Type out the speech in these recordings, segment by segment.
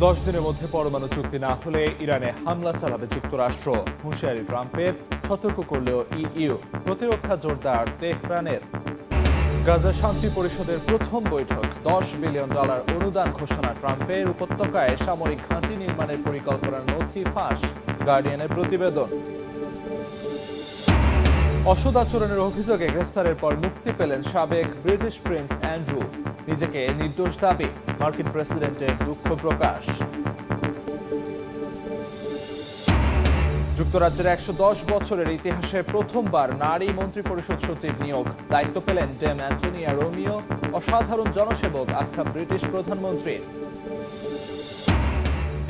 10 দিনের মধ্যে পরমাণু চুক্তি না হলে ইরানে হামলা চালাবে যুক্তরাষ্ট্র। হুঁশিয়ারি ট্রাম্পের, সতর্ক করলেও ইইউ। প্রতিরক্ষা জোরদার তেহরানের। গাজা শান্তি পরিষদের প্রথম বৈঠক, $10 বিলিয়ন অনুদান ঘোষণা ট্রাম্পের। উপত্যকায় সামরিক ঘাঁটি নির্মাণের পরিকল্পনার নথি ফাঁস, গার্ডিয়ানের প্রতিবেদন। অসদাচরণের অভিযোগে গ্রেফতারের পর মুক্তি পেলেন সাবেক ব্রিটিশ প্রিন্স অ্যান্ড্রু। নিজেকে নির্দোষ দাবি, মার্কিন প্রেসিডেন্টের দুঃখ প্রকাশ। যুক্তরাজ্যের 110 বছরের ইতিহাসে প্রথমবার নারী মন্ত্রিপরিষদ সচিব নিয়োগ। দায়িত্ব পেলেন ডেম অ্যান্টনিয়া রোমিও। অসাধারণ জনসেবক আখ্যা ব্রিটিশ প্রধানমন্ত্রীর।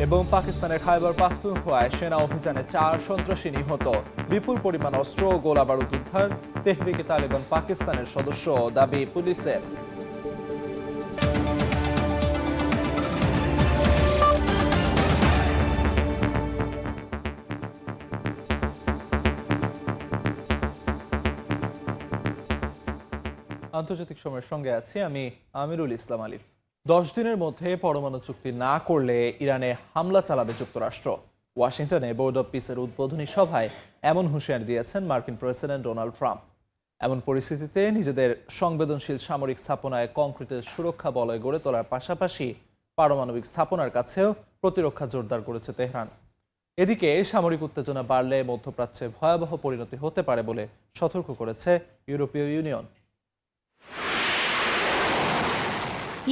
এবং পাকিস্তানের খাইবার পাখতুনখোয়ায় সেনা অভিযানে 4 সন্ত্রাসী নিহত। বিপুল পরিমাণ অস্ত্র ও গোলাবারুদ উদ্ধার। তেহরিকে তালেবান পাকিস্তানের সদস্য দাবি পুলিশের। আন্তর্জাতিক সময়ের সঙ্গে আছি আমি আমিরুল ইসলাম আলিফ। 10 দিনের মধ্যে পরমাণু চুক্তি না করলে ইরানে হামলা চালাবে যুক্তরাষ্ট্র। ওয়াশিংটনে বোর্ড অব পিসের উদ্বোধনী সভায় এমন হুঁশিয়ারি দিয়েছেন মার্কিন প্রেসিডেন্ট ডোনাল্ড ট্রাম্প। এমন পরিস্থিতিতে নিজেদের সংবেদনশীল সামরিক স্থাপনায় কংক্রিটের সুরক্ষা বলয় গড়ে তোলার পাশাপাশি পারমাণবিক স্থাপনার কাছেও প্রতিরক্ষা জোরদার করেছে তেহরান। এদিকে সামরিক উত্তেজনা বাড়লে মধ্যপ্রাচ্যে ভয়াবহ পরিণতি হতে পারে বলে সতর্ক করেছে ইউরোপীয় ইউনিয়ন।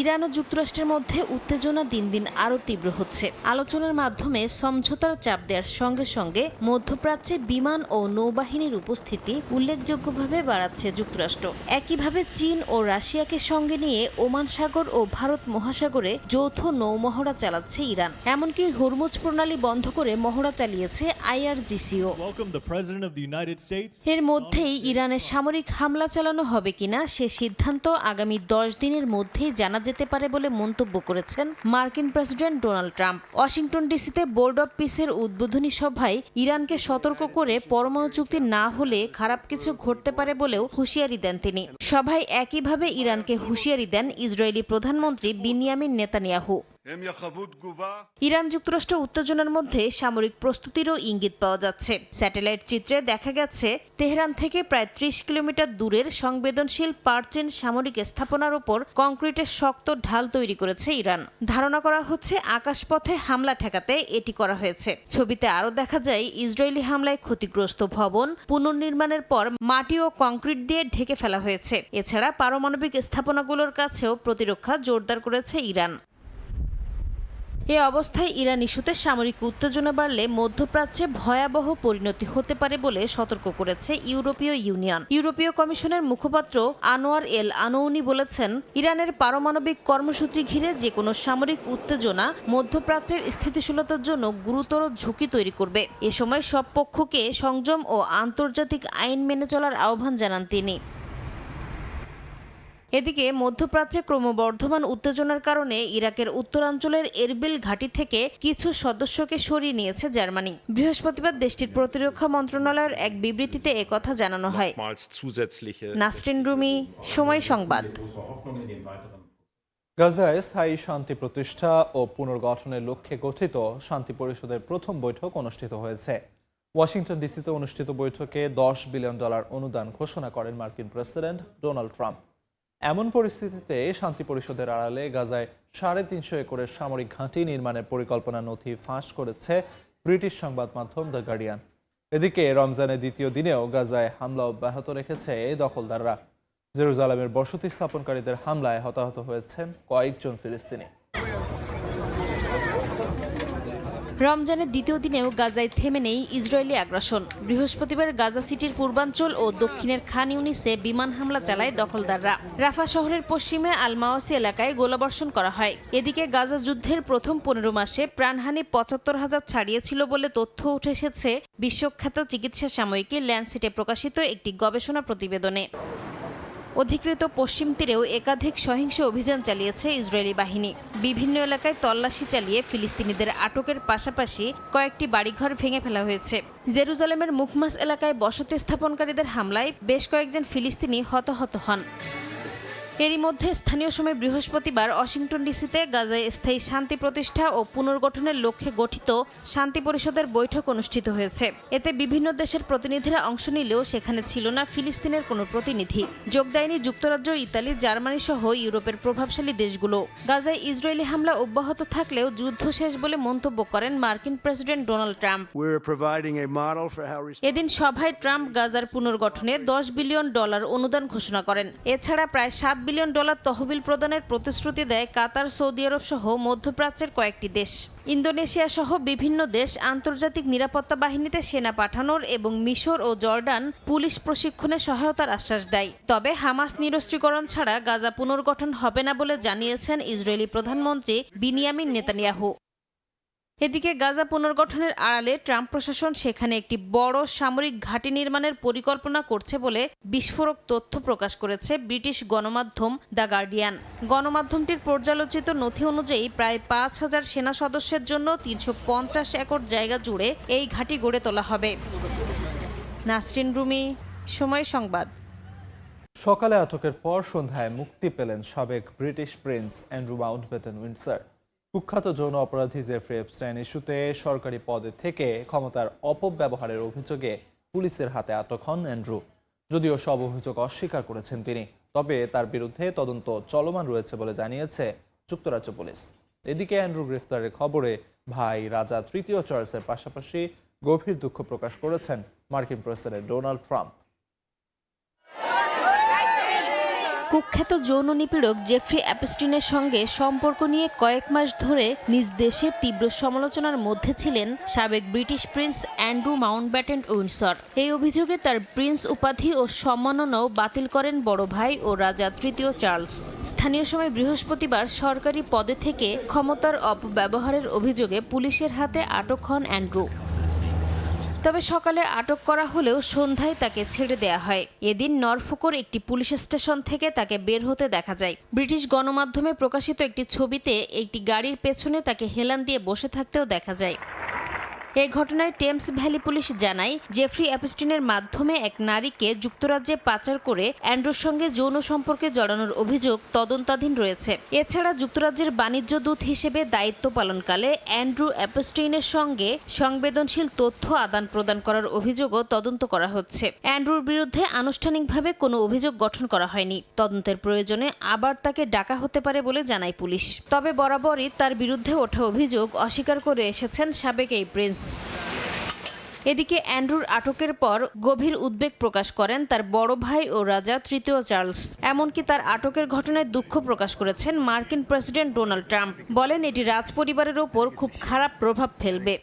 ইরান ও যুক্তরাষ্ট্রের মধ্যে উত্তেজনা দিন দিন আরও তীব্র হচ্ছে। আলোচনার মাধ্যমে সমঝোতার চাপ দেওয়ার সঙ্গে সঙ্গে মধ্যপ্রাচ্যে বিমান ও নৌবাহিনীর উপস্থিতি উল্লেখযোগ্যভাবে বাড়াচ্ছে যুক্তরাষ্ট্র। একইভাবে চীন ও রাশিয়াকে সঙ্গে নিয়ে ওমান সাগর ও ভারত মহাসাগরে যৌথ নৌমহড়া চালাচ্ছে ইরান। এমনকি হরমুজ প্রণালী বন্ধ করে মহড়া চালিয়েছে আইআরজিসিও। এর মধ্যেই ইরানের সামরিক হামলা চালানো হবে কিনা সে সিদ্ধান্ত আগামী 10 দিনের মধ্যেই জানা যেতে পারে বলে মন্তব্য করেছেন মার্কিন প্রেসিডেন্ট ডোনাল্ড ট্রাম্প। ওয়াশিংটন ডিসিতে বোর্ড অব পিসের উদ্বোধনী সভায় ইরানকে সতর্ক করে পরমাণু চুক্তি না হলে খারাপ কিছু ঘটতে পারে বলেও হুঁশিয়ারি দেন তিনি। সভায় একইভাবে ইরানকে হুঁশিয়ারি দেন ইসরায়েলি প্রধানমন্ত্রী বিনিয়ামিন নেতানিয়াহু। ইরান যুক্তরাষ্ট্র উত্তেজনার মধ্যে সামরিক প্রস্তুতিরও ইঙ্গিত পাওয়া যাচ্ছে। স্যাটেলাইট চিত্রে দেখা গেছে তেহরান থেকে প্রায় 30 কিলোমিটার দূরের সংবেদনশীল পার্চেন সামরিক স্থাপনার উপর কংক্রিটের শক্ত ঢাল তৈরি করেছে ইরান। ধারণা করা হচ্ছে আকাশপথে হামলা ঠেকাতে এটি করা হয়েছে। ছবিতে আরও দেখা যায় ইসরায়েলি হামলায় ক্ষতিগ্রস্ত ভবন পুনর্নির্মাণের পর মাটি ও কংক্রিট দিয়ে ঢেকে ফেলা হয়েছে। এছাড়া পারমাণবিক স্থাপনাগুলোর কাছেও প্রতিরক্ষা জোরদার করেছে ইরান। এ অবস্থায় ইরান ইস্যুতে সামরিক উত্তেজনা বাড়লে মধ্যপ্রাচ্যে ভয়াবহ পরিণতি হতে পারে বলে সতর্ক করেছে ইউরোপীয় ইউনিয়ন। ইউরোপীয় কমিশনের মুখপাত্র আনোয়ার এল আনৌনি বলেছেন, ইরানের পারমাণবিক কর্মসূচি ঘিরে যে কোনো সামরিক উত্তেজনা মধ্যপ্রাচ্যের স্থিতিশীলতার জন্য গুরুতর ঝুঁকি তৈরি করবে। এ সময় সব পক্ষকে সংযম ও আন্তর্জাতিক আইন মেনে চলার আহ্বান জানান তিনি। এদিকে মধ্যপ্রাচ্যে ক্রমবর্ধমান উত্তেজনার কারণে ইরাকের উত্তরাঞ্চলের এরবিল ঘাঁটি থেকে কিছু সদস্যকে সরিয়ে নিয়েছে জার্মানি। বৃহস্পতিবার দেশটির প্রতিরক্ষা মন্ত্রণালয়ের এক বিবৃতিতে একথা জানানো হয়। নাসরিন রুমি, সময় সংবাদ। গাজায় স্থায়ী শান্তি প্রতিষ্ঠা ও পুনর্গঠনের লক্ষ্যে গঠিত শান্তি পরিষদের প্রথম বৈঠক অনুষ্ঠিত হয়েছে। ওয়াশিংটন ডিসিতে অনুষ্ঠিত বৈঠকে $10 বিলিয়ন অনুদান ঘোষণা করেন মার্কিন প্রেসিডেন্ট ডোনাল্ড ট্রাম্প। এমন পরিস্থিতিতে শান্তি পরিষদের আড়ালে গাজায় 350 একরের সামরিক ঘাঁটি নির্মাণের পরিকল্পনা নথি ফাঁস করেছে ব্রিটিশ সংবাদ মাধ্যম দ্য গার্ডিয়ান। এদিকে রমজানের দ্বিতীয় দিনেও গাজায় হামলা অব্যাহত রেখেছে দখলদাররা। জেরুজালেমের বসতি স্থাপনকারীদের হামলায় হতাহত হয়েছেন কয়েকজন ফিলিস্তিনি। রমজানের দ্বিতীয় দিনেও গাজায় থেমে নেই ইসরায়েলি আগ্রাসন। বৃহস্পতিবার গাজা সিটির পূর্বাঞ্চল ও দক্ষিণের খান ইউনিসে বিমান হামলা চালায় দখলদাররা। রাফা শহরের পশ্চিমে আল মাওয়াসি এলাকায় গোলাবর্ষণ করা হয়। এদিকে গাজা যুদ্ধের প্রথম 15 মাসে প্রাণহানি 75,000 ছাড়িয়েছিল বলে তথ্য উঠে এসেছে বিশ্বখ্যাত চিকিৎসা সাময়িকী ল্যান্সেটে প্রকাশিত একটি গবেষণা প্রতিবেদনে। অধিকৃত পশ্চিম তীরেও একাধিক সহিংস অভিযান চালিয়েছে ইসরায়েলি বাহিনী। বিভিন্ন এলাকায় তল্লাশি চালিয়ে ফিলিস্তিনিদের আটকের পাশাপাশি কয়েকটি বাড়িঘর ভেঙে ফেলা হয়েছে। জেরুজালেমের মুখমাস এলাকায় বসতি স্থাপনকারীদের হামলায় বেশ কয়েকজন ফিলিস্তিনি হতাহত হন। এরই মধ্যে স্থানীয় সময় বৃহস্পতিবার ওয়াশিংটন ডিসিতে গাজায় স্থায়ী শান্তি প্রতিষ্ঠা ও পুনর্গঠনের লক্ষ্যে গঠিত শান্তি পরিষদের বৈঠক অনুষ্ঠিত হয়েছে। এতে বিভিন্ন দেশের প্রতিনিধিরা অংশ নিলেও সেখানে ছিল না ফিলিস্তিনের কোনো প্রতিনিধি। যোগ দেয়নি যুক্তরাজ্য, ইতালি, জার্মানি সহ ইউরোপের প্রভাবশালী দেশগুলো। গাজায় ইসরায়েলি হামলা অব্যাহত থাকলেও যুদ্ধ শেষ বলে মন্তব্য করেন মার্কিন প্রেসিডেন্ট ডোনাল্ড ট্রাম্প। এদিন সভায় ট্রাম্প গাজার পুনর্গঠনে $10 বিলিয়ন অনুদান ঘোষণা করেন। এছাড়া প্রায় $7 বিলিয়ন তহবিল প্রদানের প্রতিশ্রুতি দেয় কাতার, সৌদি আরব সহ মধ্যপ্রাচ্যের কয়েকটি দেশ। ইন্দোনেশিয়া সহ বিভিন্ন দেশ আন্তর্জাতিক নিরাপত্তা বাহিনীতে সেনা পাঠানোর এবং মিশর ও জর্ডান পুলিশ প্রশিক্ষণে সহায়তার আশ্বাস দেয়। তবে হামাস নিরস্ত্রীকরণ ছাড়া গাজা পুনর্গঠন হবে না বলে জানিয়েছেন ইসরায়েলি প্রধানমন্ত্রী বিনিয়ামিন নেতানিয়াহু। এদিকে গাজা পুনর্গঠনের আড়ালে ট্রাম্প প্রশাসন সেখানে একটি বড় সামরিক ঘাঁটি নির্মাণের পরিকল্পনা করছে বলে বিস্ফোরক তথ্য প্রকাশ করেছে ব্রিটিশ গণমাধ্যম দ্য গার্ডিয়ান। গণমাধ্যমটির পর্যালোচিত নথি অনুযায়ী প্রায় 5,000 সেনা সদস্যের জন্য 350 একর জায়গা জুড়ে এই ঘাঁটি গড়ে তোলা হবে। নাসরিন রুমি, সময় সংবাদ। সকালে আটকের পর সন্ধ্যায় মুক্তি পেলেন সাবেক British Prince Andrew Mountbatten Windsor. কুখ্যাত যৌন অপরাধী জেফ্রি এপস্টাইন ইস্যুতে সরকারি পদে থেকে ক্ষমতার অপব্যবহারের অভিযোগে পুলিশের হাতে আটক হন অ্যান্ড্রু। যদিও সব অভিযোগ অস্বীকার করেছেন তিনি, তবে তার বিরুদ্ধে তদন্ত চলমান রয়েছে বলে জানিয়েছে যুক্তরাজ্য পুলিশ। এদিকে অ্যান্ড্রু গ্রেফতারের খবরে ভাই রাজা তৃতীয় চার্লসের পাশাপাশি গভীর দুঃখ প্রকাশ করেছেন মার্কিন প্রেসিডেন্ট ডোনাল্ড ট্রাম্প। কুখ্যাত যৌন নিপীড়ক জেফ্রি অ্যাপস্টিনের সঙ্গে সম্পর্ক নিয়ে কয়েক মাস ধরে নিজ দেশে তীব্র সমালোচনার মধ্যে ছিলেন সাবেক British Prince Andrew Mountbatten Windsor. এই অভিযোগে তার প্রিন্স উপাধি ও সম্মাননাও বাতিল করেন বড় ভাই ও রাজা তৃতীয় চার্লস। স্থানীয় সময় বৃহস্পতিবার সরকারি পদে থেকে ক্ষমতার অপব্যবহারের অভিযোগে পুলিশের হাতে আটক হন অ্যান্ড্রু। তবে সকালে আটক করা হলেও সন্ধ্যায় তাকে ছেড়ে দেয়া হয়। এদিন নরফোকের একটি পুলিশ স্টেশন থেকে তাকে বের হতে দেখা যায়। ব্রিটিশ গণমাধ্যমে প্রকাশিত একটি ছবিতে একটি গাড়ির পেছনে তাকে হেলান দিয়ে বসে থাকতেও দেখা যায়। এই ঘটনায় টেমস ভ্যালি পুলিশ জানায়, জেফ্রি অ্যাপস্টিনের মাধ্যমে এক নারীকে যুক্তরাজ্যে পাচার করে অ্যান্ড্রুর সঙ্গে যৌন সম্পর্কে জড়ানোর অভিযোগ তদন্তাধীন রয়েছে। এছাড়া যুক্তরাজ্যের বাণিজ্য দূত হিসেবে দায়িত্ব পালনকালে অ্যান্ড্রু অ্যাপস্টিনের সঙ্গে সংবেদনশীল তথ্য আদান প্রদান করার অভিযোগও তদন্ত করা হচ্ছে। অ্যান্ড্রুর বিরুদ্ধে আনুষ্ঠানিকভাবে কোনো অভিযোগ গঠন করা হয়নি। তদন্তের প্রয়োজনে আবার তাকে ডাকা হতে পারে বলে জানায় পুলিশ। তবে বরাবরই তার বিরুদ্ধে ওঠা অভিযোগ অস্বীকার করে এসেছেন সাবেক এই প্রিন্স। এদিকে অ্যান্ড্রুর আটকের পর গভীর উদ্বেগ প্রকাশ করেন তার বড় ভাই ও রাজা তৃতীয় চার্লস। এমনকি তার আটকের ঘটনায় দুঃখ প্রকাশ করেছেন মার্কিন প্রেসিডেন্ট ডোনাল্ড ট্রাম্প। বলেন এটি রাজপরিবারের ওপর খুব খারাপ প্রভাব ফেলবে।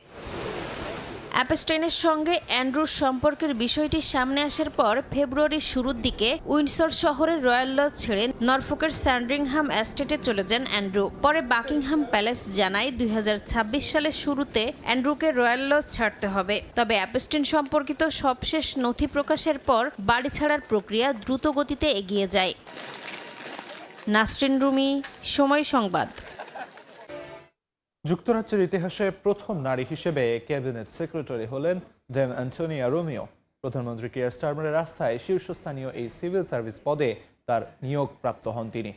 অ্যাপস্টাইনের সঙ্গে অ্যান্ড্রুর সম্পর্কের বিষয়টি সামনে আসার পর ফেব্রুয়ারির শুরুর দিকে উইন্ডসর শহরের রয়্যাল লজ ছেড়ে নরফোকের স্যান্ডরিংহাম এস্টেটে চলে যান অ্যান্ড্রু। পরে বাকিংহাম প্যালেস জানায় 2026 সালের শুরুতে অ্যান্ড্রুকে রয়্যাল লজ ছাড়তে হবে। তবে অ্যাপস্টাইন সম্পর্কিত সবশেষ নথি প্রকাশের পর বাড়ি ছাড়ার প্রক্রিয়া দ্রুত গতিতে এগিয়ে যায়। নাসরিন রুমি, সময় সংবাদ। যুক্তরাজ্যের ইতিহাসে প্রথম নারী হিসেবে ক্যাবিনেট সেক্রেটারি হলেন ডেম অ্যান্টোনিয়া রোমিও। প্রধানমন্ত্রী কিয়ার স্টারমারের আস্থায় শীর্ষস্থানীয় এই সিভিল সার্ভিস পদে তার নিয়োগ প্রাপ্ত হন তিনি।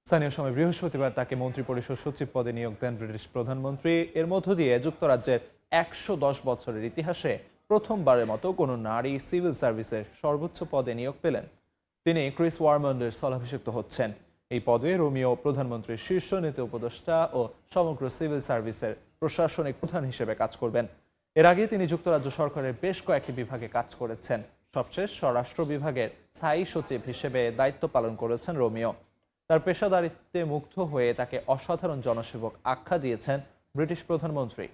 স্থানীয় সময় বৃহস্পতিবার তাকে মন্ত্রিপরিষদ সচিব পদে নিয়োগ দেন ব্রিটিশ প্রধানমন্ত্রী। এর মধ্য দিয়ে যুক্তরাজ্যের 110 বছরের ইতিহাসে প্রথমবারের মতো কোনো নারী সিভিল সার্ভিসের সর্বোচ্চ পদে নিয়োগ পেলেন। তিনি ক্রিস ওয়ারমন্ডের স্থলাভিষিক্ত হচ্ছেন। এই পদে রোমিও প্রধানমন্ত্রীর শীর্ষ নীতি উপদেষ্টা ও সমগ্র সিভিল সার্ভিসের প্রশাসনিক প্রধান হিসেবে কাজ করবেন। এর আগে তিনি যুক্তরাজ্য সরকারের বেশ কয়েকটি বিভাগে কাজ করেছেন। সবশেষ স্বরাষ্ট্র বিভাগের স্থায়ী সচিব হিসেবে দায়িত্ব পালন করেছেন রোমিও। তার পেশাদারিত্বে মুগ্ধ হয়ে তাকে অসাধারণ জনসেবক আখ্যা দিয়েছেন ব্রিটিশ প্রধানমন্ত্রী।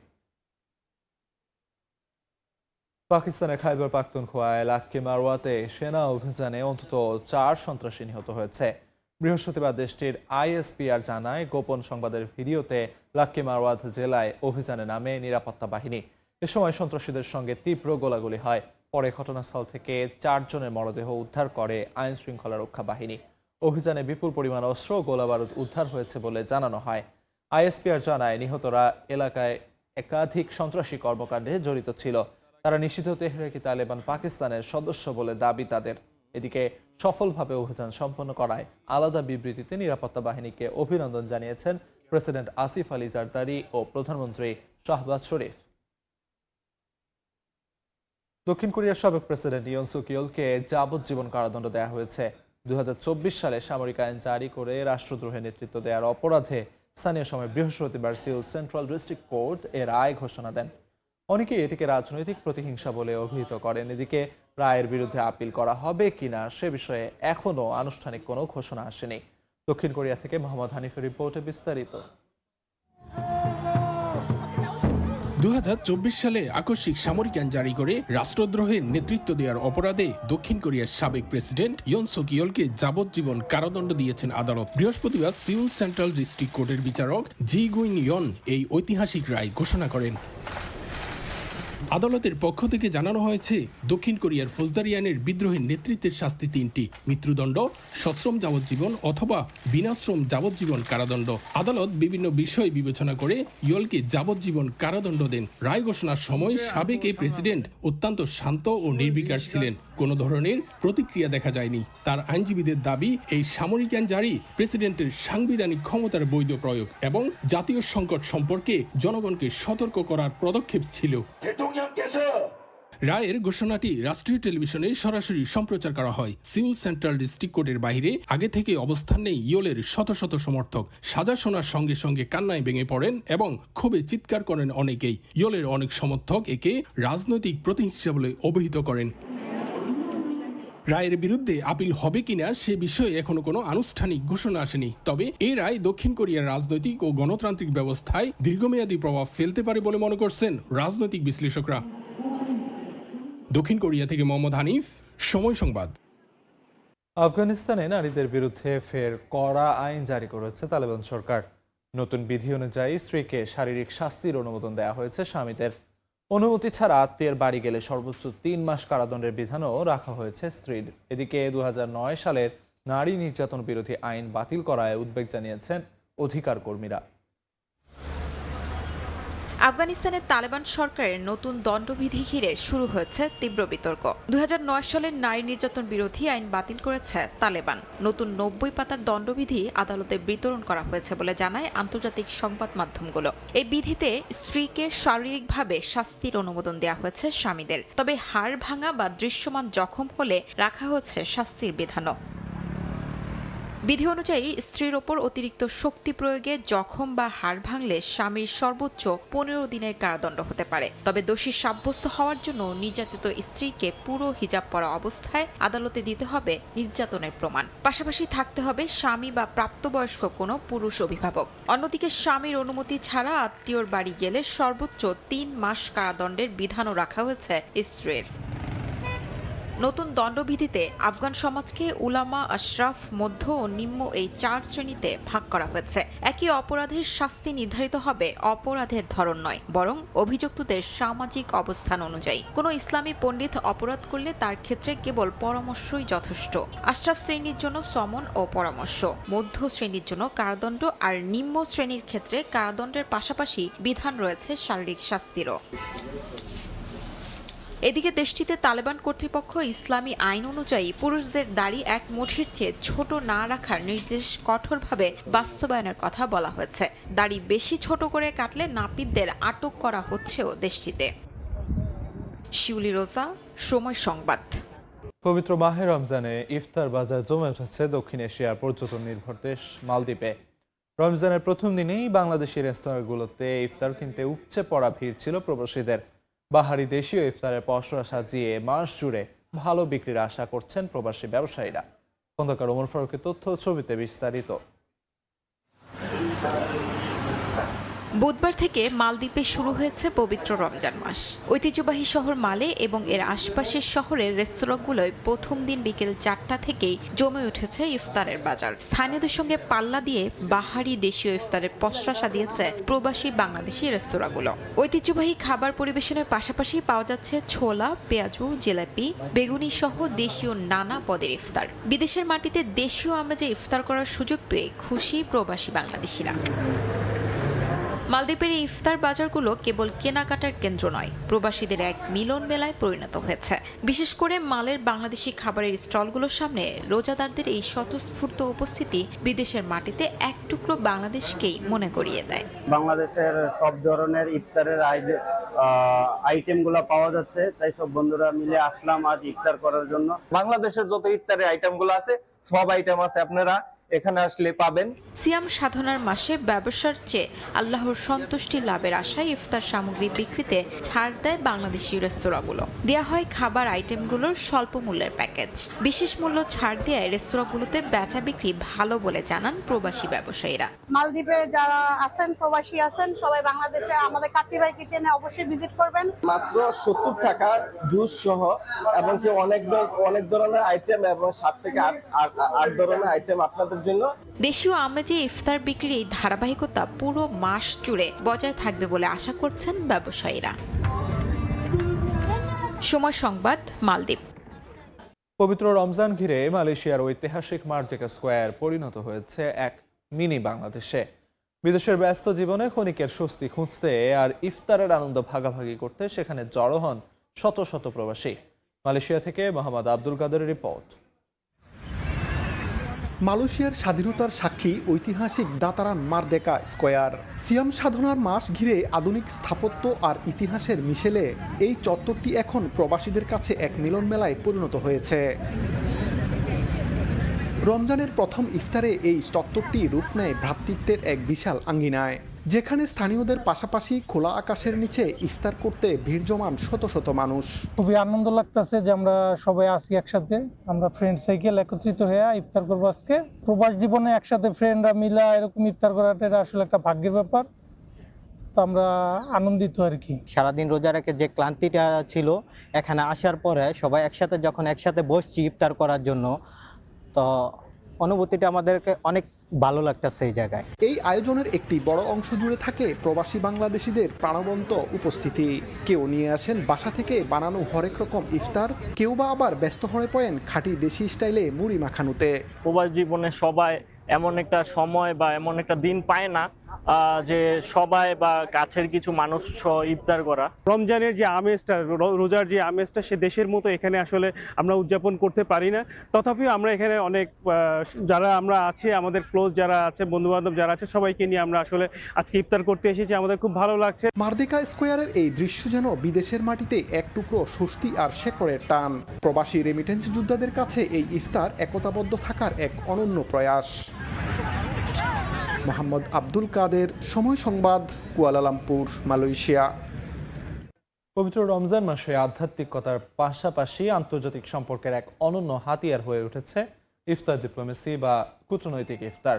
পাকিস্তানের খাইবার পাখতুনখোয়ায় লাক্কি মারওয়াতে সেনা অভিযানে অন্তত 4 সন্ত্রাসী নিহত হয়েছে। বৃহস্পতিবার দেশটির ISPR জানায়, গোপন সংবাদের ভিডিওতে লাক্কি মারওয়াত জেলায় অভিযানে নামে নিরাপত্তা বাহিনী। এ সময় সন্ত্রাসীদের সঙ্গে তীব্র গোলাগুলি হয়। পরে ঘটনাস্থল থেকে 4 জনের মরদেহ উদ্ধার করে আইন শৃঙ্খলা রক্ষা বাহিনী। অভিযানে বিপুল পরিমাণ অস্ত্র ও গোলাবারুদ উদ্ধার হয়েছে বলে জানানো হয়। ISPR জানায়, নিহতরা এলাকায় একাধিক সন্ত্রাসী কর্মকাণ্ডে জড়িত ছিল। তারা নিষিদ্ধ তেহরিকে তালেবান পাকিস্তানের সদস্য বলে দাবি তাদের। এদিকে সফলভাবে অভিযান সম্পন্ন করায় আলাদা বিবৃতিতে নিরাপত্তা বাহিনীকে অভিনন্দন জানিয়েছেন প্রেসিডেন্ট আসিফ আলী জারদারি ও প্রধানমন্ত্রী শাহবাজ শরীফ। দক্ষিণ কোরিয়ার সাবেক প্রেসিডেন্ট ইয়ন সুক ইয়োলকে যাবজ্জীবন কারাদণ্ড দেওয়া হয়েছে। 2024 সালে সামরিক আইন জারি করে রাষ্ট্রদ্রোহের নেতৃত্ব দেওয়ার অপরাধে স্থানীয় সময় বৃহস্পতিবার সিউল সেন্ট্রাল ডিস্ট্রিক্ট কোর্ট এর রায় ঘোষণা দেন। অনেকেই এটিকে রাজনৈতিক প্রতিহিংসা বলে অভিহিত করেন। এদিকে রায়ের বিরুদ্ধে আপিল করা হবে কিনা সে বিষয়ে এখনও আনুষ্ঠানিক কোনো ঘোষণা আসেনি। দক্ষিণ কোরিয়া থেকে মোহাম্মদ হানিফের রিপোর্টে বিস্তারিত। 2024 সালে আকস্মিক সামরিক আইন জারি করে রাষ্ট্রদ্রোহের নেতৃত্ব দেওয়ার অপরাধে দক্ষিণ কোরিয়ার সাবেক প্রেসিডেন্ট ইয়ন সুক ইয়োলকে যাবজ্জীবন কারাদণ্ড দিয়েছেন আদালত। বৃহস্পতিবার সিউল সেন্ট্রাল ডিস্ট্রিক্ট কোর্টের বিচারক জি গুইন ইয়ন এই ঐতিহাসিক রায় ঘোষণা করেন। আদালতের পক্ষ থেকে জানানো হয়েছে, দক্ষিণ কোরিয়ার ফৌজদারি আইনের বিদ্রোহের নেতৃত্বের শাস্তি 3টি: মৃত্যুদণ্ড, সশ্রম যাবজ্জীবন অথবা বিনাশ্রম যাবজ্জীবন কারাদণ্ড। আদালত বিভিন্ন বিষয় বিবেচনা করে ইয়োলকে যাবজ্জীবন কারাদণ্ড দেন। রায় ঘোষণার সময় সাবেক এই প্রেসিডেন্ট অত্যন্ত শান্ত ও নির্বিকার ছিলেন। কোনো ধরনের প্রতিক্রিয়া দেখা যায়নি। তার আইনজীবীদের দাবি, এই সামরিক আইন জারি প্রেসিডেন্টের সাংবিধানিক ক্ষমতার বৈধ প্রয়োগ এবং জাতীয় সংকট সম্পর্কে জনগণকে সতর্ক করার পদক্ষেপ ছিল। রায়ের ঘোষণাটি রাষ্ট্রীয় টেলিভিশনে সরাসরি সম্প্রচার করা হয়। সিউল সেন্ট্রাল ডিস্ট্রিক্ট কোর্টের বাইরে আগে থেকে অবস্থান নেই ইয়োলের শত শত সমর্থক। সাজা শোনার সঙ্গে সঙ্গে কান্নায় ভেঙে পড়েন এবং ক্ষোভে চিৎকার করেন অনেকেই। ইয়োলের অনেক সমর্থক একে রাজনৈতিক প্রতিহিংসা বলে অভিহিত করেন। রায়ের বিরুদ্ধে আপিল হবে কিনা সে বিষয়ে এখনো কোনো আনুষ্ঠানিক ঘোষণা আসেনি। তবে এই রায় দক্ষিণ কোরিয়ার রাজনৈতিক ও গণতান্ত্রিক ব্যবস্থায় দীর্ঘমেয়াদী প্রভাব ফেলতে পারে বলে মনে করছেন রাজনৈতিক বিশ্লেষকরা। দক্ষিণ কোরিয়া থেকে মোহাম্মদ হানিফ, সময় সংবাদ। আফগানিস্তানে নারীদের বিরুদ্ধে ফের কড়া আইন জারি করেছে তালেবান সরকার। নতুন বিধি অনুযায়ী স্ত্রীকে শারীরিক শাস্তির অনুমোদন দেওয়া হয়েছে। স্বামীদের অনুমতি ছাড়া আত্মীয়ের বাড়ি গেলে সর্বোচ্চ 3 মাস কারাদণ্ডের বিধানও রাখা হয়েছে স্ত্রীর। এদিকে 2009 সালের নারী নির্যাতন বিরোধী আইন বাতিল করায় উদ্বেগ জানিয়েছেন অধিকার কর্মীরা। আফগানিস্তানের তালেবান সরকারের নতুন দণ্ডবিধি ঘিরে শুরু হয়েছে তীব্র বিতর্ক। 2009 সালের নারী নির্যাতন বিরোধী আইন বাতিল করেছে তালেবান। নতুন 90 পাতার দণ্ডবিধি আদালতে বিতরণ করা হয়েছে বলে জানায় আন্তর্জাতিক সংবাদ মাধ্যমগুলো। এই বিধিতে স্ত্রীকে শারীরিকভাবে শাস্তির অনুমোদন দেওয়া হয়েছে স্বামীদের। তবে হাড় ভাঙা বা দৃশ্যমান জখম হলে রাখা হয়েছে শাস্তির বিধানও। বিধি অনুযায়ী স্ত্রীর ওপর অতিরিক্ত শক্তি প্রয়োগে জখম বা হাড় ভাঙলে স্বামীর সর্বোচ্চ 15 দিনের কারাদণ্ড হতে পারে। তবে দোষী সাব্যস্ত হওয়ার জন্য নির্যাতিত স্ত্রীকে পুরো হিজাব পরা অবস্থায় আদালতে দিতে হবে নির্যাতনের প্রমাণ। পাশাপাশি থাকতে হবে স্বামী বা প্রাপ্তবয়স্ক কোনো পুরুষ অভিভাবক। অন্যদিকে স্বামীর অনুমতি ছাড়া আত্মীয়র বাড়ি গেলে সর্বোচ্চ 3 মাস কারাদণ্ডের বিধানও রাখা হয়েছে স্ত্রীর। নতুন দণ্ডবিধিতে আফগান সমাজকে উলামা, আশরাফ, মধ্য ও নিম্ন এই 4 শ্রেণীতে ভাগ করা হয়েছে। একই অপরাধের শাস্তি নির্ধারিত হবে অপরাধের ধরন নয়, বরং অভিযুক্তদের সামাজিক অবস্থান অনুযায়ী। কোনো ইসলামী পণ্ডিত অপরাধ করলে তার ক্ষেত্রে কেবল পরামর্শই যথেষ্ট। আশরাফ শ্রেণীর জন্য সমন ও পরামর্শ, মধ্য শ্রেণীর জন্য কারাদণ্ড আর নিম্ন শ্রেণীর ক্ষেত্রে কারাদণ্ডের পাশাপাশি বিধান রয়েছে শারীরিক শাস্তিরও। এদিকে দেশটিতে তালেবান কর্তৃপক্ষ ইসলামী আইন অনুযায়ী পুরুষদের দাড়ি 1 মুঠির চেয়ে ছোট না রাখার নির্দেশ কঠোরভাবে বাস্তবায়নের কথা বলা হয়েছে। দাড়ি বেশি ছোট করে কাটলে নাপিতদের আটক করা হচ্ছেও দেশটিতে। শিউলি রোজা, সময় সংবাদ। পবিত্র মাহে রমজানে ইফতার বাজার জমে উঠেছে দক্ষিণ এশিয়ার পর্যটন নির্ভর দেশ মালদ্বীপে। রমজানের প্রথম দিনেই বাংলাদেশি রেস্তোরাঁগুলোতে ইফতার কিনতে উপচে পড়া ভিড় ছিল প্রবাসীদের। বাহারি দেশীয় ইফতারের পসরা সাজিয়ে মাস জুড়ে ভালো বিক্রির আশা করছেন প্রবাসী ব্যবসায়ীরা। খন্দকার ওমর ফারুকের তথ্য, ছবিতে বিস্তারিত। বুধবার থেকে মালদ্বীপে শুরু হয়েছে পবিত্র রমজান মাস। ঐতিহ্যবাহী শহর মালে এবং এর আশপাশের শহরের রেস্তোরাঁগুলোয় প্রথম দিন বিকেল 4টা থেকেই জমে উঠেছে ইফতারের বাজার। স্থানীয়দের সঙ্গে পাল্লা দিয়ে বাহারি দেশীয় ইফতারের পসরা সাজিয়েছে প্রবাসী বাংলাদেশি রেস্তোরাঁগুলো। ঐতিহ্যবাহী খাবার পরিবেশনের পাশাপাশি পাওয়া যাচ্ছে ছোলা, পেঁয়াজু, জিলাপি, বেগুনি সহ দেশীয় নানা পদের ইফতার। বিদেশের মাটিতে দেশীয় আমেজে ইফতার করার সুযোগ পেয়ে খুশি প্রবাসী বাংলাদেশিরা। মালদ্বীপের এই ইফতার বাজারগুলো কেবল কেনাকাটার কেন্দ্র নয়, প্রবাসীদের এক মিলন মেলায় পরিণত হয়েছে। বিশেষ করে মালের বাংলাদেশি খাবারের স্টলগুলোর সামনে রোজাদারদের এই স্বতঃস্ফূর্ত উপস্থিতি বিদেশের মাটিতে এক টুকরো বাংলাদেশকেই মনে করিয়ে দেয়। বাংলাদেশের সব ধরনের ইফতারের আইটেমগুলো পাওয়া যাচ্ছে, তাই সব বন্ধুরা মিলে আসলাম আজ ইফতার করার জন্য। বাংলাদেশের যত ইফতারের আইটেমগুলো আছে সব আইটেম আছে, আপনারা এখানে আসলে পাবেন। সিয়াম সাধনার মাসে ব্যবসার চেয়ে আল্লাহর সন্তুষ্টি লাভের আশায় ইফতার সামগ্রী বিক্রিতে ছাড় দেয় বাংলাদেশি রেস্তোরাঁগুলো। দেয়া হয় খাবার আইটেমগুলোর স্বল্প মূল্যের প্যাকেজ। বিশেষ মূল্য ছাড় দিয়ে রেস্তোরাঁগুলোতে বেচা বিক্রি ভালো বলে জানান প্রবাসী ব্যবসায়ীরা। মালদ্বীপে যারা আছেন, প্রবাসী আছেন, সবাই বাংলাদেশে আমাদের কাচিবাই কিচেনে অবশ্যই ভিজিট করবেন। মাত্র 70 টাকা জুস সহ, এবং কি অনেক ধরনের আইটেম এবং 7 থেকে 8 ধরনের আইটেম আপনাদের জন্য। দেশীয় আমেজে ইফতার বিক্রির এই ধারাবাহিকতা পুরো মাস জুড়ে বজায় থাকবে বলে আশা করছেন ব্যবসায়ীরা। সময় সংবাদ, মালদ্বীপ। পবিত্র রমজান ঘিরে মালয়েশিয়ার ঐতিহাসিক মার্জেকা স্কোয়ার পরিণত হয়েছে এক মিনি বাংলাদেশে। বিদেশের ব্যস্ত জীবনে ক্ষণিকের স্বস্তি খুঁজতে আর ইফতারের আনন্দ ভাগাভাগি করতে সেখানে জড়ো হন শত শত প্রবাসী। মালয়েশিয়া থেকে মোহাম্মদ আব্দুল কাদেরের রিপোর্ট। মালয়েশিয়ার স্বাধীনতার সাক্ষী ঐতিহাসিক দাতারান মারদেকা স্কোয়ার। সিয়াম সাধনার মাস ঘিরে আধুনিক স্থাপত্য আর ইতিহাসের মিশেলে এই চত্বরটি এখন প্রবাসীদের কাছে এক মিলন মেলায় পরিণত হয়েছে। রমজানের প্রথম ইফতারে এই চত্বরটি রূপ নেয় ভ্রাতৃত্বের এক বিশাল আঙ্গিনায়, যেখানে স্থানীয়দের পাশাপাশি খোলা আকাশের নিচে ইফতার করতে ভিড় জমান শত শত মানুষ। খুবই আনন্দ লাগতেছে যে আমরা সবাই আছি একসাথে, আমরা ফ্রেন্ড সাইকেল একত্রিত হয়ে ইফতার করবো আজকে। প্রবাস জীবনে একসাথে ফ্রেন্ডরা মিলা এরকম ইফতার করাটা এটা আসলে একটা ভাগ্যের ব্যাপার, তো আমরা আনন্দিত আর কি। সারাদিন রোজা রেখে যে ক্লান্তিটা ছিল, এখানে আসার পরে সবাই একসাথে বসছি ইফতার করার জন্য, তো অনুভূতিটা আমাদেরকে অনেক ভালো লাগতেছে এই জায়গায়। এই আয়োজনের একটি বড় অংশ জুড়ে থাকে প্রবাসী বাংলাদেশিদের প্রাণবন্ত উপস্থিতি। কেউ নিয়ে আসেন বাসা থেকে বানানো হরেক রকম ইফতার, কেউ বা আবার ব্যস্ত হয়ে পড়েন খাঁটি দেশি স্টাইলে মুড়ি মাখানোতে। প্রবাস জীবনে সবাই এমন একটা সময় বা এমন একটা দিন পায় না যে সবাই বা কাছের কিছু মানুষ ইফতার করা। রমজানের যে আমেজটা, রোজার যে আমেজটা, সে দেশের মতো এখানে আসলে আমরা উদযাপন করতে পারি না। তথাপিও আমরা এখানে অনেক যারা আমরা আছি, আমাদের ক্লোজ যারা আছে, বন্ধু বান্ধব যারা আছে, সবাইকে নিয়ে আমরা আসলে আজকে ইফতার করতে এসেছি। আমাদের খুব ভালো লাগছে। মারদেকা স্কোয়ারের এই দৃশ্য যেন বিদেশের মাটিতে এক টুকরো স্বস্তি আর শেকড়ের টান। প্রবাসী রেমিটেন্স যোদ্ধাদের কাছে এই ইফতার একতাবদ্ধ থাকার এক অনন্য প্রয়াস। মোহাম্মদ আব্দুল কাদের, সময় সংবাদ, কুয়ালালামপুর, মালয়েশিয়া। পবিত্র রমজান মাসে আধ্যাত্মিকতার পাশাপাশি আন্তর্জাতিক সম্পর্কের এক অনন্য হাতিয়ার হয়ে উঠেছে ইফতার ডিপ্লোমেসি বা কূটনৈতিক ইফতার।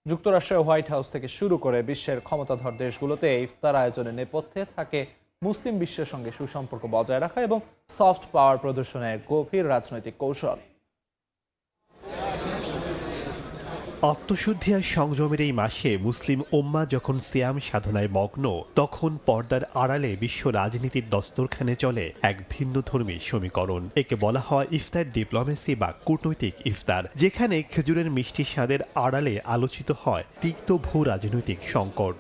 যুক্তরাষ্ট্রের হোয়াইট হাউস থেকে শুরু করে বিশ্বের ক্ষমতাধর দেশগুলোতে ইফতার আয়োজনের নেপথ্যে থাকে মুসলিম বিশ্বের সঙ্গে সুসম্পর্ক বজায় রাখা এবং সফট পাওয়ার প্রদর্শনের গভীর রাজনৈতিক কৌশল। আত্মশুদ্ধি আর সংযমের এই মাসে মুসলিম উম্মাহ যখন সিয়াম সাধনায় মগ্ন, তখন পর্দার আড়ালে বিশ্ব রাজনীতির দস্তরখানে চলে এক ভিন্নধর্মী সমীকরণ। একে বলা হয় ইফতার ডিপ্লোমেসি বা কূটনৈতিক ইফতার, যেখানে খেজুরের মিষ্টি স্বাদের আড়ালে আলোচিত হয় তিক্ত ভূ রাজনৈতিক সংকট।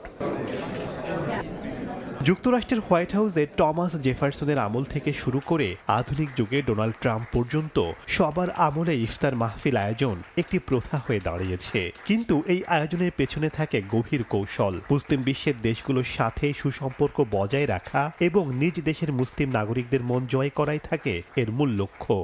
যুক্তরাষ্ট্রের হোয়াইট হাউসে টমাস জেফারসনের আমল থেকে শুরু করে আধুনিক যুগে ডোনাল্ড ট্রাম্প পর্যন্ত সবার আমলে ইফতার মাহফিল আয়োজন একটি প্রথা হয়ে দাঁড়িয়েছে। কিন্তু এই আয়োজনের পেছনে থাকে গভীর কৌশল। মুসলিম বিশ্বের দেশগুলোর সাথে সুসম্পর্ক বজায় রাখা এবং নিজ দেশের মুসলিম নাগরিকদের মন জয় করাই থাকে এর মূল লক্ষ্য।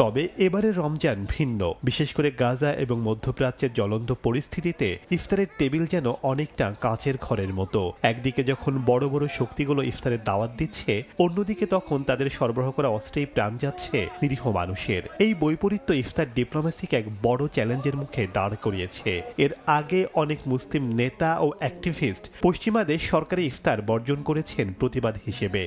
তবে এবারে রমজান ভিন্ন। বিশেষ করে গাজা এবং মধ্যপ্রাচ্যের জ্বলন্ত পরিস্থিতিতে ইফতারের টেবিল যেন অনেকটা কাঁচের ঘরের মতো। একদিকে যখন বড় বড় শক্তিগুলো ইফতারের দাওয়াত দিচ্ছে, অন্যদিকে তখন তাদের সরবরাহ করা অস্ত্রেই প্রাণ যাচ্ছে নিরীহ মানুষের। এই বৈপরীত্য ইফতার ডিপ্লোমেসিকে এক বড় চ্যালেঞ্জের মুখে দাঁড় করিয়েছে। এর আগে অনেক মুসলিম নেতা ও অ্যাক্টিভিস্ট পশ্চিমা দেশ সরকারি ইফতার বর্জন করেছেন প্রতিবাদ হিসেবে।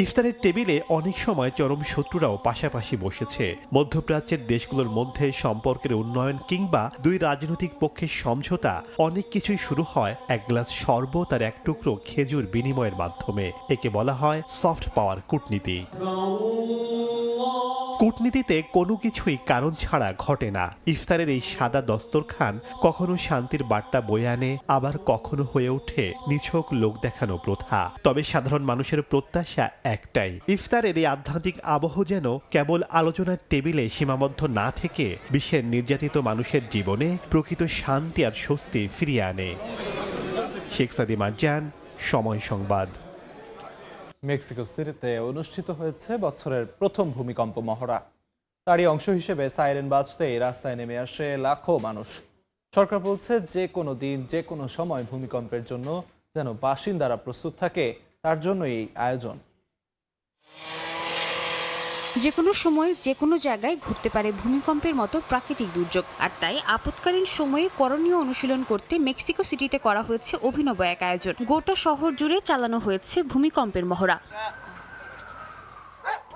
ইফতারের টেবিলে অনেক সময় চরম শত্রুরাও পাশাপাশি বসেছে। মধ্যপ্রাচ্যের দেশগুলোর মধ্যে সম্পর্কের উন্নয়ন কিংবা দুই রাজনৈতিক পক্ষের সমঝোতা, অনেক কিছুই শুরু হয় এক গ্লাস শরবত আর এক টুকরো খেজুর বিনিময়ের মাধ্যমে। একে বলা হয় সফট পাওয়ার কূটনীতি। কূটনীতিতে কোনো কিছুই কারণ ছাড়া ঘটে না। ইফতারের এই সাদা দস্তরখান কখনো শান্তির বার্তা বয়ে আনে, আবার কখনো হয়ে ওঠে নিছক লোক দেখানো প্রথা। তবে সাধারণ মানুষের প্রত্যাশা একটাই, ইফতারের এই আধ্যাত্মিক আবহ যেন কেবল আলোচনার টেবিলে সীমাবদ্ধ না থেকে বিশ্বের নির্যাতিত মানুষের জীবনে প্রকৃত শান্তি আর স্বস্তি ফিরিয়ে আনে। শেখ সাদি মারজান, সময় সংবাদ। মেক্সিকো সিটিতে অনুষ্ঠিত হয়েছে বছরের প্রথম ভূমিকম্প মহড়া। তারই অংশ হিসেবে সাইরেন বাজতেই রাস্তায় নেমে আসে লাখো মানুষ। সরকার বলছে যে কোনো দিন যে কোনো সময় ভূমিকম্পের জন্য যেন বাসিন্দারা প্রস্তুত থাকে, তার জন্য এই আয়োজন। যে কোনো সময় যে কোনো জায়গায় ঘটতে পারে ভূমিকম্পের মতো প্রাকৃতিক দুর্যোগ, আর তাই আপৎকালীন সময়ে করণীয় অনুশীলন করতে মেক্সিকো সিটিতে করা হয়েছে অভিনব এক আয়োজন। গোটা শহর জুড়ে চালানো হয়েছে ভূমিকম্পের মহড়া।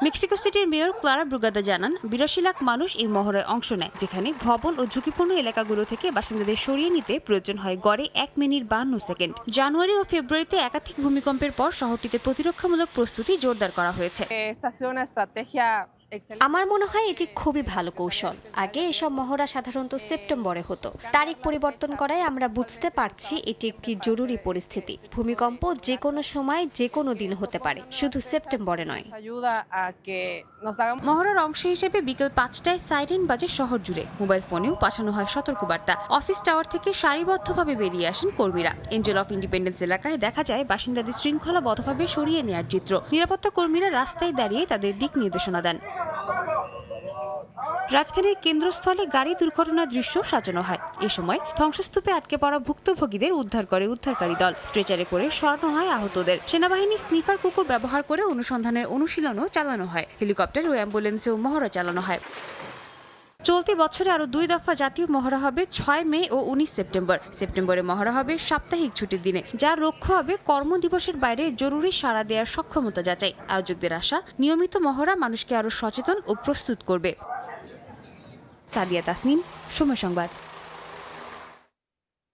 মেক্সিকো সিটির মেয়র ক্লারা ব্রুগাদা জানান, ৮২ লাখ মানুষ এই মহড়ায় অংশ নেয়, যেখানে ভবন ও ঝুঁকিপূর্ণ এলাকাগুলো থেকে বাসিন্দাদের সরিয়ে নিতে প্রয়োজন হয় গড়ে ১ মিনিট ৫২ সেকেন্ড। জানুয়ারি ও ফেব্রুয়ারিতে একাধিক ভূমিকম্পের পর শহরটিতে প্রতিরক্ষামূলক প্রস্তুতি জোরদার করা হয়েছে। আমার মনে হয় এটি খুবই ভালো কৌশল। আগে এসব মহড়া সাধারণত সেপ্টেম্বরে হতো। তারিখ পরিবর্তন করায় আমরা বুঝতে পারছি এটি একটি জরুরি পরিস্থিতি। ভূমিকম্প যে কোনো সময় যে কোনো দিন হতে পারে, শুধু সেপ্টেম্বরে নয়। মহড়ার অংশ হিসেবে বিকেল ৫টায় সাইরেন বাজে শহর জুড়ে। মোবাইল ফোনেও পাঠানো হয় সতর্কবার্তা। অফিস টাওয়ার থেকে সারিবদ্ধভাবে বেরিয়ে আসেন কর্মীরা। এঞ্জেল অফ ইন্ডিপেন্ডেন্স এলাকায় দেখা যায় বাসিন্দাদের শৃঙ্খলাবদ্ধভাবে সরিয়ে নেওয়ার চিত্র। নিরাপত্তা কর্মীরা রাস্তায় দাঁড়িয়ে তাদের দিক নির্দেশনা দেন। রাজধানীর কেন্দ্রস্থলে গাড়ি দুর্ঘটনার দৃশ্য সাজানো হয়। এ সময় ধ্বংসস্তূপে আটকে পড়া ভুক্তভোগীদের উদ্ধার করে উদ্ধারকারী দল। স্ট্রেচারে করে সরানো হয় আহতদের। সেনাবাহিনী স্নিফার কুকুর ব্যবহার করে অনুসন্ধানের অনুশীলনও চালানো হয়। হেলিকপ্টার ও অ্যাম্বুলেন্সেও মহড়া চালানো হয়। চলতি বছরে আরও ২ দফা জাতীয় মহড়া হবে ৬ মে ও ১৯ সেপ্টেম্বর। সেপ্টেম্বরে মহড়া হবে সাপ্তাহিক ছুটির দিনে, যার লক্ষ্য হবে কর্মদিবসের বাইরে জরুরি সাড়া দেওয়ার সক্ষমতা যাচাই। আয়োজকদের আশা, নিয়মিত মহড়া মানুষকে আরও সচেতন ও প্রস্তুত করবে। সাদিয়া তাসনিম, সময় সংবাদ।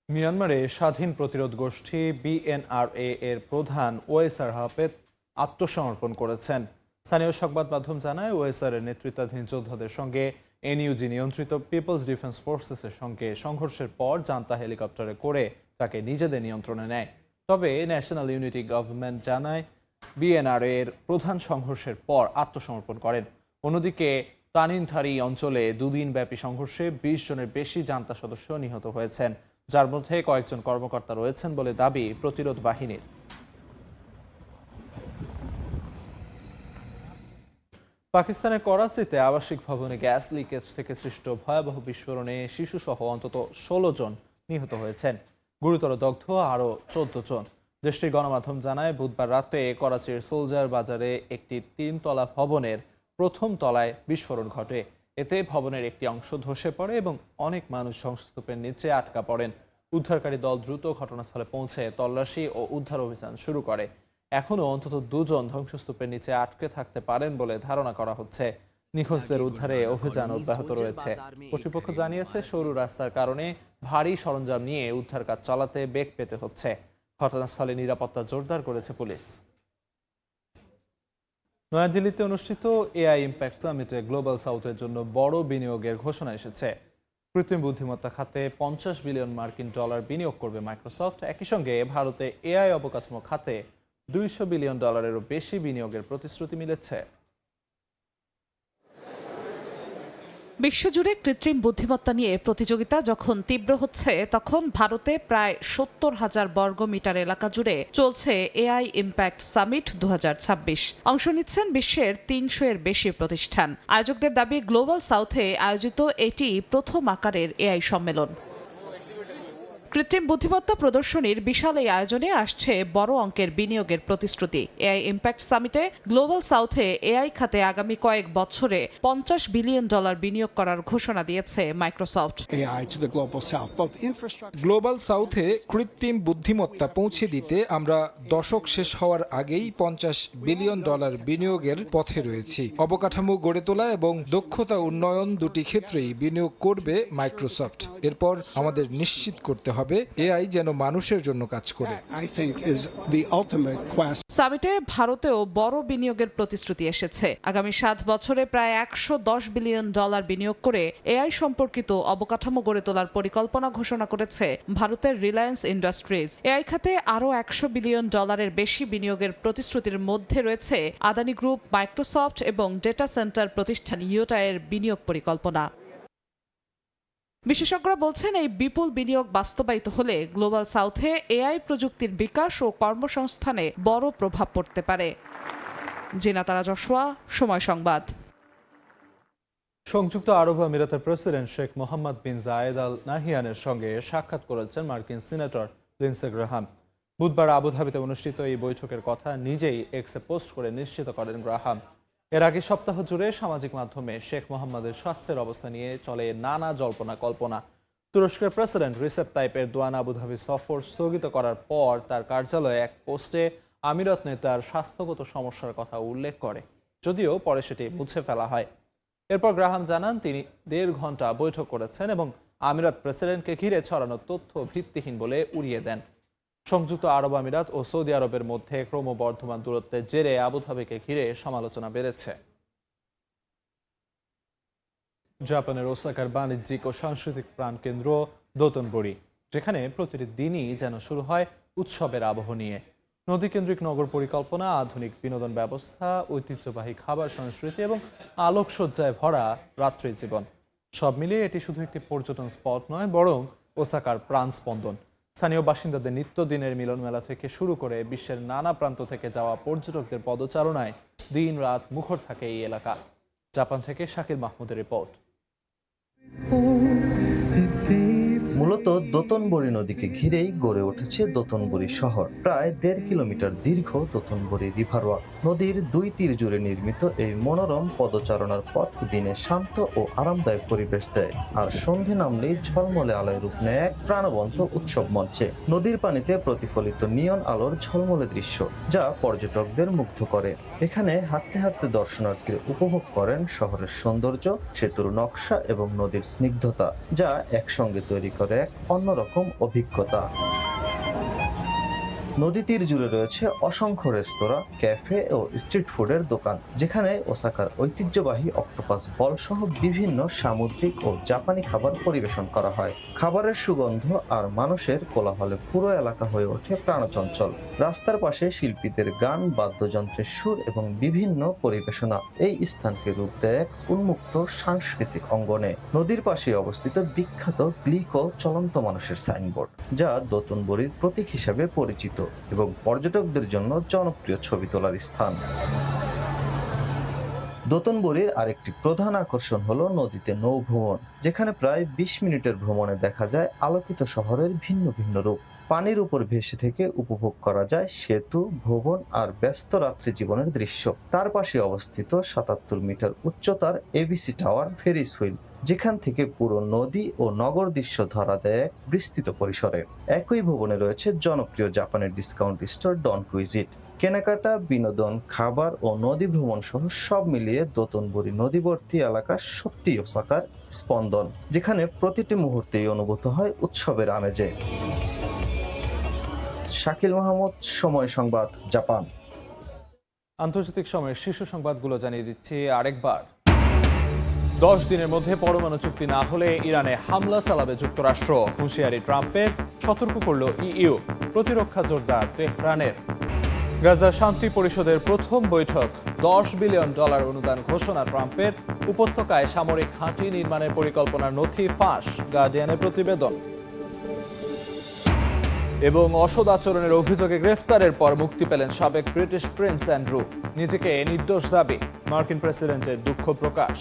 মিয়ানমারে স্বাধীন প্রতিরোধ গোষ্ঠী বিএনআরএ এর প্রধান ওয়েসার হাফেদ আত্মসমর্পণ করেছেন। স্থানীয় সংবাদ মাধ্যম জানায়, ওয়েসার এর নেতৃত্বাধীন যোদ্ধাদের সঙ্গে এনইউজি নিয়ন্ত্রিত পিপলস ডিফেন্স ফোর্সেসের সঙ্গে সংঘর্ষের পর জান্তা হেলিকপ্টারে করে তাকে নিজেদের নিয়ন্ত্রণে নেয়। তবে ন্যাশনাল ইউনিটি গভর্নমেন্ট জানায়, বিএনআরএ এর প্রধান সংঘর্ষের পর আত্মসমর্পণ করেন। অন্যদিকে তানিনথারি অঞ্চলে 2 দিনব্যাপী সংঘর্ষে 20 জনের বেশি জান্তা সদস্য নিহত হয়েছেন, যার মধ্যে কয়েকজন কর্মকর্তা রয়েছেন বলে দাবি প্রতিরোধ বাহিনীর। পাকিস্তানের করাচিতে আবাসিক ভবনে গ্যাস লিকেজ থেকে সৃষ্ট ভয়াবহ বিস্ফোরণে শিশুসহ অন্তত 16 জন নিহত হয়েছেন। গুরুতর দগ্ধ আরও 14 জন। দেশটির গণমাধ্যম জানায়, বুধবার রাতে করাচির সোলজার বাজারে একটি 3 তলা ভবনের প্রথম তলায় বিস্ফোরণ ঘটে। এতে ভবনের একটি অংশ ধসে পড়ে এবং অনেক মানুষ ধ্বংসস্তূপের নিচে আটকা পড়েন। উদ্ধারকারী দল দ্রুত ঘটনাস্থলে পৌঁছে তল্লাশি ও উদ্ধার অভিযান শুরু করে। এখনও অন্তত 2 জন ধ্বংসস্তূপের নিচে আটকে থাকতে পারেন বলে ধারণা করা হচ্ছে। নিখোঁজদের উদ্ধারে অভিযান অব্যাহত রয়েছে। কর্তৃপক্ষ জানিয়েছে, সরু রাস্তার কারণে ভারী সরঞ্জাম নিয়ে উদ্ধার কাজ চালাতে বেগ পেতে হচ্ছে। ঘটনাস্থলে নিরাপত্তা জোরদার করেছে পুলিশ। নয়াদিল্লিতে অনুষ্ঠিত এআই ইম্প্যাক্ট সামিটে গ্লোবাল সাউথের জন্য বড় বিনিয়োগের ঘোষণা এসেছে। কৃত্রিম বুদ্ধিমত্তা খাতে $50 বিলিয়ন বিনিয়োগ করবে মাইক্রোসফট। একই সঙ্গে ভারতে এআই অবকাঠামো খাতে $200 বিলিয়নেরও বেশি বিনিয়োগের প্রতিশ্রুতি মিলেছে। বিশ্বজুড়ে কৃত্রিম বুদ্ধিমত্তা নিয়ে প্রতিযোগিতা যখন তীব্র হচ্ছে, তখন ভারতে প্রায় 70,000 বর্গমিটার এলাকা জুড়ে চলছে এআই ইম্প্যাক্ট সামিট 2026। অংশ নিচ্ছেন বিশ্বের 300-এর বেশি প্রতিষ্ঠান। আয়োজকদের দাবি, গ্লোবাল সাউথে আয়োজিত এটি প্রথম আকারের এআই সম্মেলন। কৃত্রিম বুদ্ধিমত্তা প্রদর্শনীর বিশাল এই আয়োজনে আসছে বড় অঙ্কের বিনিয়োগের প্রতিশ্রুতি। এআই ইম্প্যাক্ট সামিটে গ্লোবাল সাউথে এআই খাতে আগামী কয়েক বছরে $50 বিলিয়ন বিনিয়োগ করার ঘোষণা দিয়েছে মাইক্রোসফট। গ্লোবাল সাউথে কৃত্রিম বুদ্ধিমত্তা পৌঁছে দিতে আমরা দশক শেষ হওয়ার আগেই $50 বিলিয়ন বিনিয়োগের পথে রয়েছি। অবকাঠামো গড়ে তোলা এবং দক্ষতা উন্নয়ন দুটি ক্ষেত্রেই বিনিয়োগ করবে মাইক্রোসফট। এরপর আমাদের নিশ্চিত করতে হবে হবে এআই যেন মানুষের জন্য কাজ করে। সামিটে ভারতেও বড় বিনিয়োগের প্রতিশ্রুতি এসেছে। আগামী 7 বছরে প্রায় $110 বিলিয়ন বিনিয়োগ করে এআই সম্পর্কিত অবকাঠামো গড়ে তোলার পরিকল্পনা ঘোষণা করেছে ভারতের রিলায়েন্স ইন্ডাস্ট্রিজ। এআই খাতে আরও $100 বিলিয়ন বেশি বিনিয়োগের প্রতিশ্রুতির মধ্যে রয়েছে আদানি গ্রুপ, মাইক্রোসফট এবং ডেটা সেন্টার প্রতিষ্ঠান ইয়োটায়ের বিনিয়োগ পরিকল্পনা। বিশেষজ্ঞরা বলছেন, এই বিপুল বিনিয়োগ বাস্তবায়িত হলে গ্লোবাল সাউথে এআই প্রযুক্তির বিকাশ ও কর্মসংস্থানে বড় প্রভাব পড়তে পারে। জিনা তারা জশোয়া, সময় সংবাদ। সংযুক্ত আরব আমিরাতের প্রেসিডেন্ট শেখ মোহাম্মদ বিন জায়েদ আল নাহিয়ানের সঙ্গে সাক্ষাৎ করেছেন মার্কিন সিনেটর লিন্ডসে গ্রাহাম। বুধবার আবুধাবিতে অনুষ্ঠিত এই বৈঠকের কথা নিজেই এক্সে পোস্ট করে নিশ্চিত করেন গ্রাহাম। এর আগে সপ্তাহ জুড়ে সামাজিক মাধ্যমে শেখ মোহাম্মদের স্বাস্থ্যের অবস্থা নিয়ে চলে নানা জল্পনা কল্পনা। তুরস্কের president Recep Tayyip Erdogan Abu Dhabi সফর স্থগিত করার পর তার কার্যালয়ে এক পোস্টে আমিরাত নেতার স্বাস্থ্যগত সমস্যার কথা উল্লেখ করে, যদিও পরে সেটি মুছে ফেলা হয়। এরপর গ্রাহাম জানান তিনি 1.5 ঘন্টা বৈঠক করেছেন এবং আমিরাত প্রেসিডেন্টকে ঘিরে ছড়ানো তথ্য ভিত্তিহীন বলে উড়িয়ে দেন। সংযুক্ত আরব আমিরাত ও সৌদি আরবের মধ্যে ক্রমবর্ধমান দূরত্বের জেরে আবুধাবিকে ঘিরে সমালোচনা বেড়েছে। জাপানের ওসাকার বাণিজ্যিক ও সাংস্কৃতিক প্রাণকেন্দ্র দোতনবরি, যেখানে প্রতিটি দিনই যেন শুরু হয় উৎসবের আবহ নিয়ে। নদীকেন্দ্রিক নগর পরিকল্পনা, আধুনিক বিনোদন ব্যবস্থা, ঐতিহ্যবাহী খাবার সংস্কৃতি এবং আলোকসজ্জায় ভরা রাত্রি জীবন, সব মিলিয়ে এটি শুধু একটি পর্যটন স্পট নয়, বরং ওসাকার প্রাণস্পন্দন। স্থানীয় বাসিন্দাদের নিত্যদিনের মিলন মেলা থেকে শুরু করে বিশ্বের নানা প্রান্ত থেকে যাওয়া পর্যটকদের পদচারণায় দিন রাত মুখর থাকে এই এলাকা। জাপান থেকে শাকিল মাহমুদের রিপোর্ট। মূলত দোতনবরি নদীকে ঘিরেই গড়ে উঠেছে দোতনবরি শহর। প্রায় 1.5 কিলোমিটার দীর্ঘ দোতনবরি রিভার ওয়াক। নদীর 2 তীর জুড়ে নির্মিত এই মনোরম পদচারণার পথ দিনে শান্ত ও আরামদায়ক পরিবেশ দেয়, আর সন্ধে নামলেই ঝলমলে আলোয় রূপ নেয় এক প্রাণবন্ত উৎসব মঞ্চে। নদীর পানিতে প্রতিফলিত নিয়ন আলোর ঝলমলে দৃশ্য, যা পর্যটকদের মুগ্ধ করে। এখানে হাঁটতে হাঁটতে দর্শনার্থীরা উপভোগ করেন শহরের সৌন্দর্য, সেতুর নকশা এবং নদীর স্নিগ্ধতা, যা একসঙ্গে তৈরি করে এক অন্যরকম অভিজ্ঞতা। নদী তীর জুড়ে রয়েছে অসংখ্য রেস্তোরাঁ, ক্যাফে ও স্ট্রিট ফুডের দোকান, যেখানে ওসাকার ঐতিহ্যবাহী অক্টোপাস বল সহ বিভিন্ন সামুদ্রিক ও জাপানি খাবার পরিবেশন করা হয়। খাবারের সুগন্ধ আর মানুষের কোলাহলে পুরো এলাকা হয়ে ওঠে প্রাণচঞ্চল। রাস্তার পাশে শিল্পীদের গান, বাদ্যযন্ত্রের সুর এবং বিভিন্ন পরিবেশনা এই স্থানকে রূপ দেয় এক উন্মুক্ত সাংস্কৃতিক অঙ্গনে। নদীর পাশে অবস্থিত বিখ্যাত গ্লিকো চলন্ত মানুষের সাইনবোর্ড, যা দোতনবরির প্রতীক হিসেবে পরিচিত এবং পর্যটকদের জন্য জনপ্রিয় ছবি তোলার স্থান। দোতনবরির আরেকটি প্রধান আকর্ষণ হলো নদীতে নৌ ভ্রমণ, যেখানে প্রায় 20 মিনিটের ভ্রমণে দেখা যায় আলোকিত শহরের ভিন্ন ভিন্ন রূপ। পানির উপর ভেসে থেকে উপভোগ করা যায় সেতু, ভবন আর ব্যস্ত রাত্রি জীবনের দৃশ্য। তার পাশে অবস্থিত 77 মিটার উচ্চতার এবিসি টাওয়ার ফেরিস হুইল, যেখান থেকে পুরো নদী ও নগর দৃশ্য ধরা দেয় বিস্তৃত পরিসরে। একই ভবনে রয়েছে জনপ্রিয় জাপানের ডিসকাউন্ট স্টোর ডন কুইজিট। কেনাকাটা, বিনোদন, খাবার ও নদী ভ্রমণ সহ সব মিলিয়ে দোতনবরি নদীবর্তী এলাকা সত্যি ওসাকার স্পন্দন, যেখানে প্রতিটি মুহূর্তেই অনুভূত হয় উৎসবের আমেজে। শাকিল মাহমুদ, সময় সংবাদ, জাপান। আন্তর্জাতিক সময়ের শীর্ষ সংবাদগুলো জানিয়ে দিচ্ছি আরেকবার। 10 দিনের মধ্যে পরমাণু চুক্তি না হলে ইরানে হামলা চালাবে যুক্তরাষ্ট্র, হুঁশিয়ারি ট্রাম্পের। সতর্ক করল ইইউ। প্রতিরক্ষা জোরদার তেহরানের। গাজা শান্তি পরিষদের প্রথম বৈঠক, $10 বিলিয়ন অনুদান ঘোষণা ট্রাম্পের। উপত্যকায় সামরিক ঘাঁটি নির্মাণের পরিকল্পনার নথি ফাঁস, গার্ডিয়ানের প্রতিবেদন। এবং অসৎ আচরণের অভিযোগে গ্রেফতারের পর মুক্তি পেলেন সাবেক ব্রিটিশ প্রিন্স অ্যান্ড্রু। নিজেকে নির্দোষ দাবি, মার্কিন প্রেসিডেন্টের দুঃখ প্রকাশ।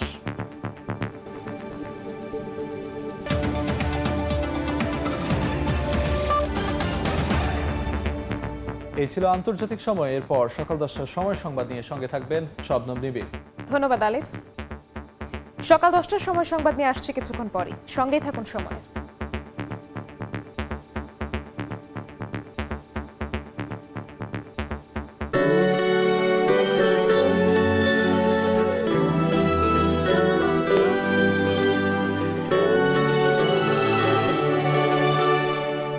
এই ছিল আন্তর্জাতিক সময়। এরপর সকাল 10টার সময় সংবাদ নিয়ে সঙ্গে থাকবেন শবনম নিবিড়। ধন্যবাদ আলিফ। সকাল 10টার সময় সংবাদ নিয়ে আসছে কিছুক্ষণ পরই, সঙ্গেই থাকুন সময়।